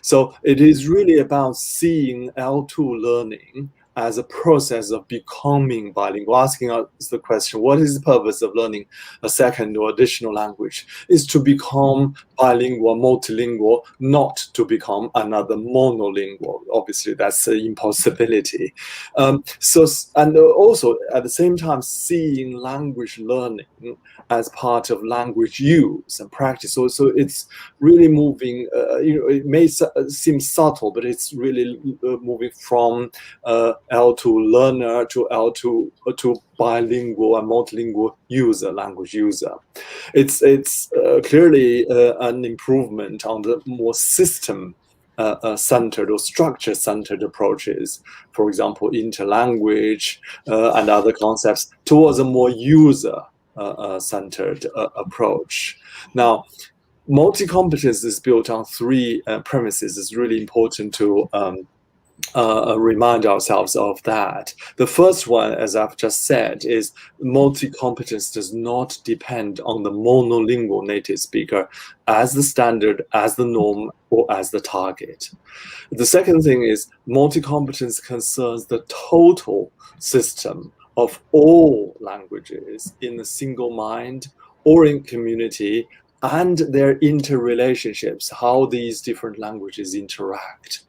So it is really about seeing L2 learning as a process of becoming bilingual, asking us the question, what is the purpose of learning a second or additional language? Is to become bilingual, multilingual, not to become another monolingual. Obviously, that's an impossibility. And also, at the same time, seeing language learning as part of language use and practice. So it's really moving, it may seem subtle, but it's really moving from L2 learner to L2 to bilingual and multilingual user, language user. It's clearly an improvement on the more system centered or structure centered approaches, for example, interlanguage and other concepts, towards a more user centered approach. Now, multi-competence is built on three premises. It's really important to remind ourselves of that. The first one, as I've just said, is multi-competence does not depend on the monolingual native speaker as the standard, as the norm, or as the target. The second thing is multi-competence concerns the total system of all languages in a single mind or in community, and their interrelationships, how these different languages interact.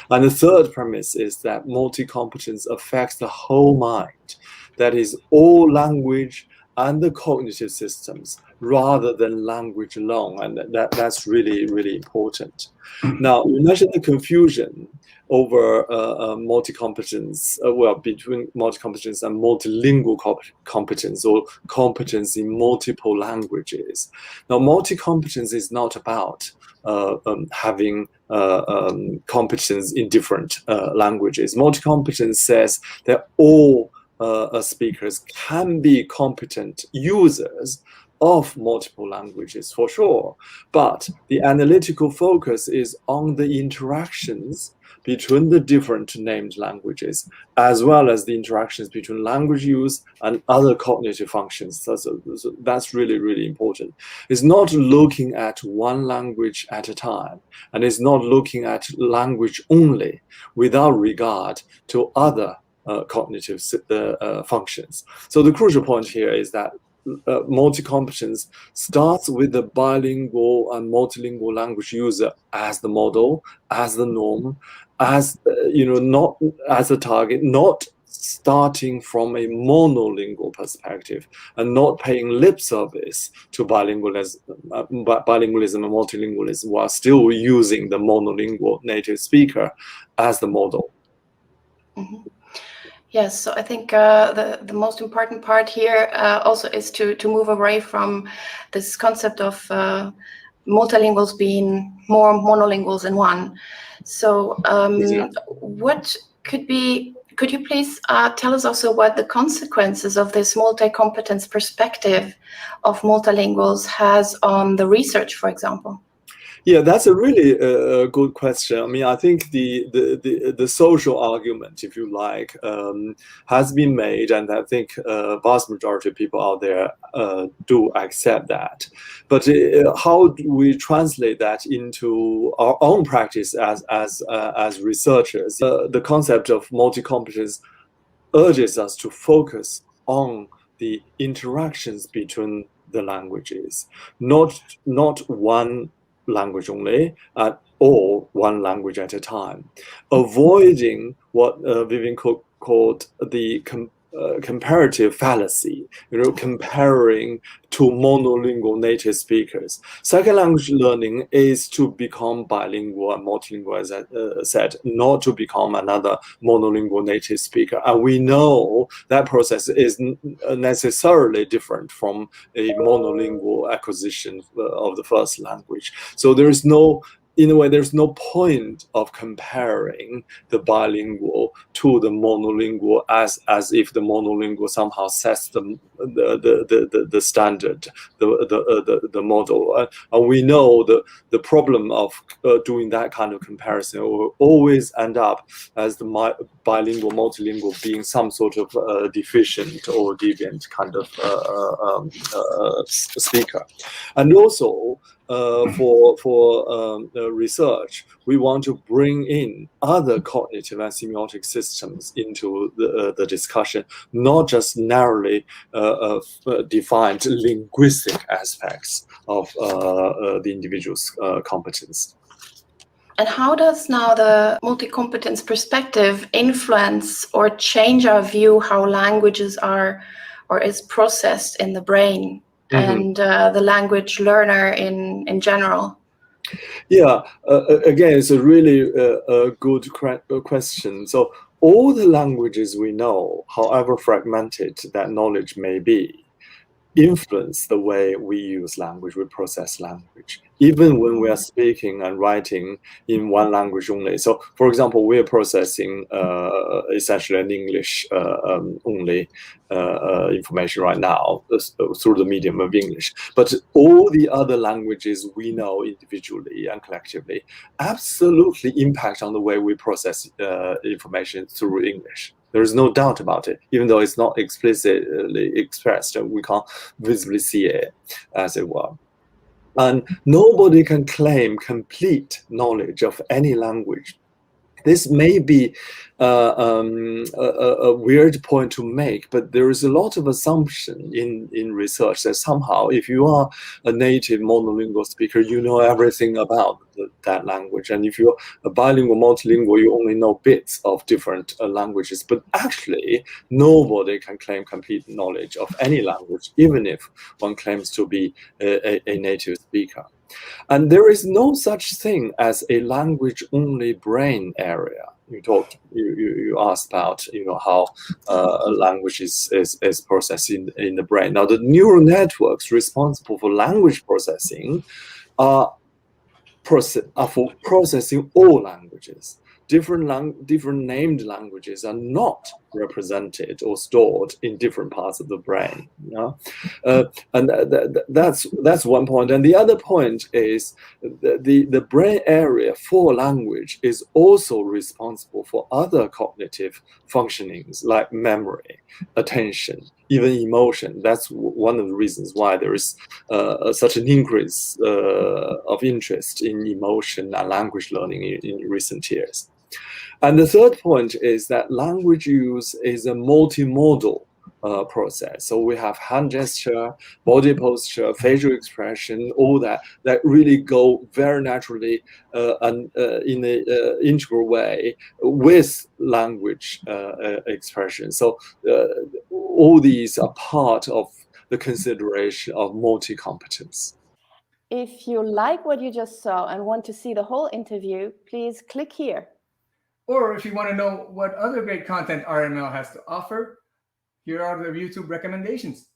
And the third premise is that multi-competence affects the whole mind, that is, all language and the cognitive systems, rather than language alone. And that's really, really important. Now, you mentioned the confusion over multi-competence, between multi-competence and multilingual competence, or competence in multiple languages. Now, multi-competence is not about having competence in different languages. Multi-competence says that all speakers can be competent users of multiple languages, for sure. But the analytical focus is on the interactions between the different named languages, as well as the interactions between language use and other cognitive functions. So that's really, really important. It's not looking at one language at a time, and it's not looking at language only without regard to other cognitive functions. So the crucial point here is that multi-competence starts with the bilingual and multilingual language user as the model, as the norm, as not as a target, not starting from a monolingual perspective, and not paying lip service to bilingualism and multilingualism while still using the monolingual native speaker as the model. Mm-hmm. Yes, so I think the most important part here also is to move away from this concept of multilinguals being more monolinguals than one. So could you please tell us also what the consequences of this multi-competence perspective of multilinguals has on the research, for example? Yeah, that's a really good question. I mean, I think the social argument, if you like, has been made, and I think vast majority of people out there do accept that. But how do we translate that into our own practice as researchers? The concept of multi-competence urges us to focus on the interactions between the languages, not one language only, or one language at a time, avoiding what Vivian Cook called the comparative fallacy, comparing to monolingual native speakers. Second language learning is to become bilingual and multilingual, as I said, not to become another monolingual native speaker. And we know that process is necessarily different from a monolingual acquisition of the first language. So there's no point of comparing the bilingual to the monolingual as if the monolingual somehow sets the standard, the model. And we know the problem of doing that kind of comparison will always end up as the bilingual, multilingual being some sort of deficient or deviant kind of speaker. And also for research, we want to bring in other cognitive and semiotic systems into the discussion, not just narrowly defined linguistic aspects of the individual's competence. And how does now the multi-competence perspective influence or change our view how languages are or is processed in the brain and the language learner in general? Yeah, again, it's a really good question. So all the languages we know, however fragmented that knowledge may be, influence the way we use language, we process language, even when we are speaking and writing in one language only. So, for example, we are processing essentially an English only information right now through the medium of English. But all the other languages we know individually and collectively absolutely impact on the way we process information through English. There is no doubt about it, even though it's not explicitly expressed. We can't visibly see it, as it were. And nobody can claim complete knowledge of any language. This may be a weird point to make, but there is a lot of assumption in research that somehow if you are a native monolingual speaker, you know everything about that language. And if you're a bilingual, multilingual, you only know bits of different languages. But actually, nobody can claim complete knowledge of any language, even if one claims to be a native speaker. And there is no such thing as a language-only brain area. You asked about how a language is processed in the brain. Now, the neural networks responsible for language processing are for processing all languages. Different named languages are not represented or stored in different parts of the brain. And that's one point. And the other point is the brain area for language is also responsible for other cognitive functionings like memory, attention, even emotion. That's one of the reasons why there is such an increase of interest in emotion and language learning in recent years. And the third point is that language use is a multimodal process. So we have hand gesture, body posture, facial expression, all that really go very naturally and in an integral way with language expression. So all these are part of the consideration of multi-competence. If you like what you just saw and want to see the whole interview, please click here. Or if you want to know what other great content RML has to offer, here are the YouTube recommendations.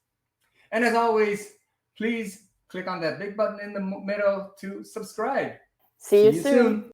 And as always, please click on that big button in the middle to subscribe. See you soon.